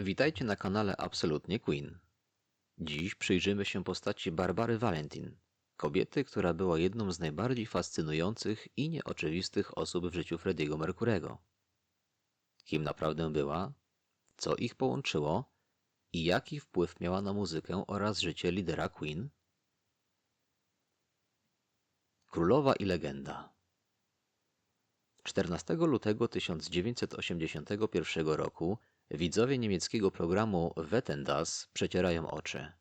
Witajcie na kanale Absolutnie Queen. Dziś przyjrzymy się postaci Barbary Valentine, kobiety, która była jedną z najbardziej fascynujących i nieoczywistych osób w życiu Freddie'ego Mercurego. Kim naprawdę była, co ich połączyło i jaki wpływ miała na muzykę oraz życie lidera Queen? Królowa i legenda. 14 lutego 1981 roku widzowie niemieckiego programu Wetten das przecierają oczy.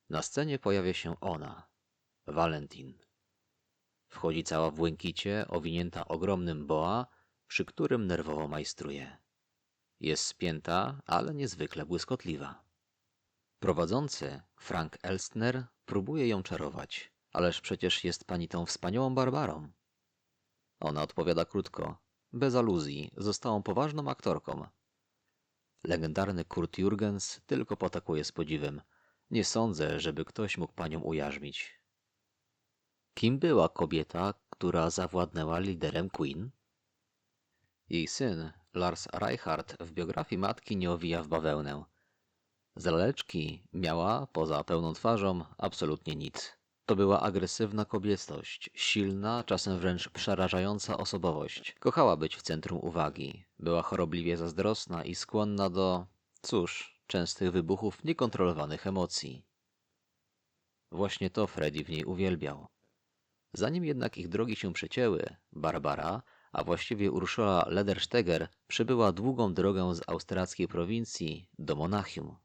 Na scenie pojawia się ona, Valentine. Wchodzi cała w błękicie, owinięta ogromnym boa, przy którym nerwowo majstruje. Jest spięta, ale niezwykle błyskotliwa. Prowadzący, Frank Elstner, próbuje ją czarować. Ależ przecież jest pani tą wspaniałą Barbarą. Ona odpowiada krótko, bez aluzji, została poważną aktorką. Legendarny Kurt Jürgens tylko potakuje z podziwem. Nie sądzę, żeby ktoś mógł panią ujarzmić. Kim była kobieta, która zawładnęła liderem Queen? Jej syn, Lars Reichardt, w biografii matki nie owija w bawełnę. Z laleczki miała, poza pełną twarzą, absolutnie nic. To była agresywna kobiecość, silna, czasem wręcz przerażająca osobowość. Kochała być w centrum uwagi. Była chorobliwie zazdrosna i skłonna do, częstych wybuchów niekontrolowanych emocji. Właśnie to Freddie w niej uwielbiał. Zanim jednak ich drogi się przecięły, Barbara, a właściwie Ursula Ledersteger, przebyła długą drogę z austriackiej prowincji do Monachium.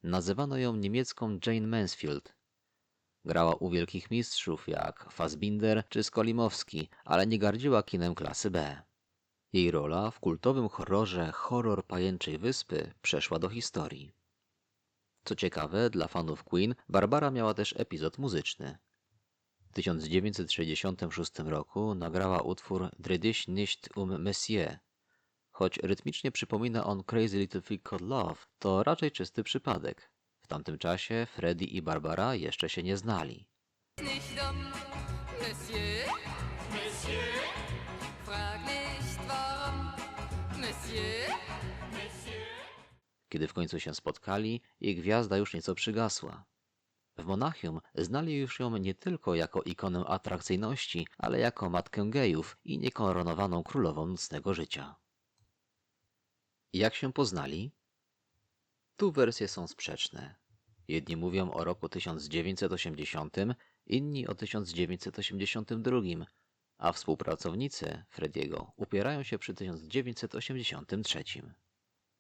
Nazywano ją niemiecką Jane Mansfield. Grała u wielkich mistrzów jak Fassbinder czy Skolimowski, ale nie gardziła kinem klasy B. Jej rola w kultowym horrorze Horror Pajęczej Wyspy przeszła do historii. Co ciekawe, dla fanów Queen Barbara miała też epizod muzyczny. W 1966 roku nagrała utwór Dreh dich nicht Monsieur. Choć rytmicznie przypomina on Crazy Little Thing Called Love, to raczej czysty przypadek. W tamtym czasie Freddie i Barbara jeszcze się nie znali. Nicht Monsieur, Monsieur, frag nicht warum, Monsieur, Monsieur. Kiedy w końcu się spotkali, jej gwiazda już nieco przygasła. W Monachium znali już ją nie tylko jako ikonę atrakcyjności, ale jako matkę gejów i niekoronowaną królową nocnego życia. Jak się poznali? Tu wersje są sprzeczne. Jedni mówią o roku 1980, inni o 1982, a współpracownicy Frediego upierają się przy 1983.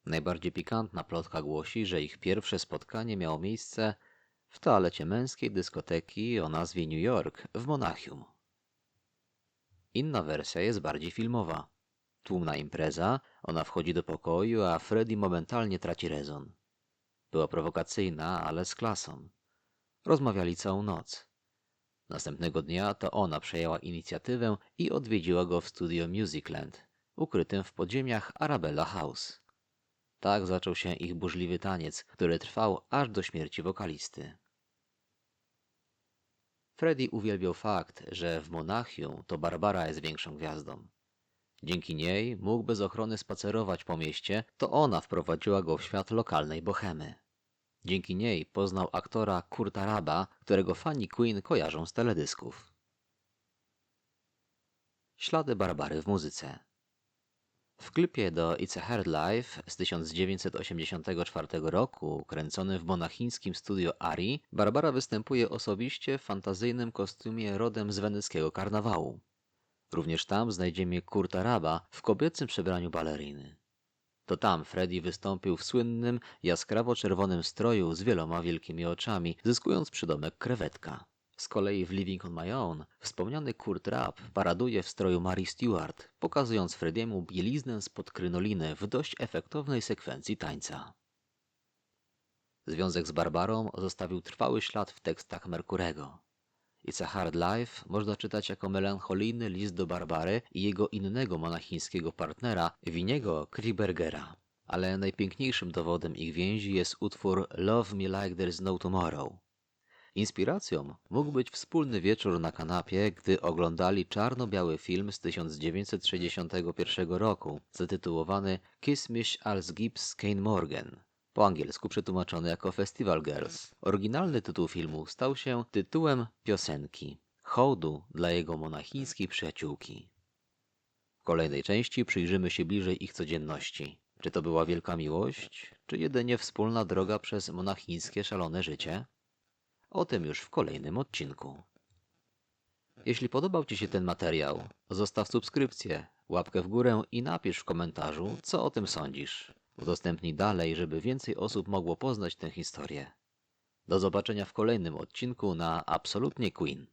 Najbardziej pikantna plotka głosi, że ich pierwsze spotkanie miało miejsce w toalecie męskiej dyskoteki o nazwie New York w Monachium. Inna wersja jest bardziej filmowa. Tłumna impreza, ona wchodzi do pokoju, a Freddie momentalnie traci rezon. Była prowokacyjna, ale z klasą. Rozmawiali całą noc. Następnego dnia to ona przejęła inicjatywę i odwiedziła go w studio Musicland, ukrytym w podziemiach Arabella House. Tak zaczął się ich burzliwy taniec, który trwał aż do śmierci wokalisty. Freddie uwielbiał fakt, że w Monachium to Barbara jest większą gwiazdą. Dzięki niej mógł bez ochrony spacerować po mieście, to ona wprowadziła go w świat lokalnej bohemy. Dzięki niej poznał aktora Kurta Raba, którego fani Queen kojarzą z teledysków. Ślady Barbary w muzyce. W klipie do It's a Hard Life z 1984 roku, kręconym w monachińskim studio Ari, Barbara występuje osobiście w fantazyjnym kostiumie rodem z weneckiego karnawału. Również tam znajdziemy Kurta Raba w kobiecym przebraniu baleriny. To tam Freddie wystąpił w słynnym, jaskrawo-czerwonym stroju z wieloma wielkimi oczami, zyskując przydomek krewetka. Z kolei w Living on My Own wspomniany Kurt Rapp paraduje w stroju Mary Stuart, pokazując Frediemu bieliznę spod krynoliny w dość efektownej sekwencji tańca. Związek z Barbarą zostawił trwały ślad w tekstach Mercurego. It's a Hard Life można czytać jako melancholijny list do Barbary i jego innego monachińskiego partnera, Winiego Kribergera. Ale najpiękniejszym dowodem ich więzi jest utwór Love Me Like There's No Tomorrow. Inspiracją mógł być wspólny wieczór na kanapie, gdy oglądali czarno-biały film z 1961 roku, zatytułowany Kiss Mich als Gibbs Kane Morgan, po angielsku przetłumaczony jako Festival Girls. Oryginalny tytuł filmu stał się tytułem piosenki, hołdu dla jego monachińskiej przyjaciółki. W kolejnej części przyjrzymy się bliżej ich codzienności. Czy to była wielka miłość, czy jedynie wspólna droga przez monachińskie szalone życie? O tym już w kolejnym odcinku. Jeśli podobał Ci się ten materiał, zostaw subskrypcję, łapkę w górę i napisz w komentarzu, co o tym sądzisz. Udostępnij dalej, żeby więcej osób mogło poznać tę historię. Do zobaczenia w kolejnym odcinku na Absolutnie Queen.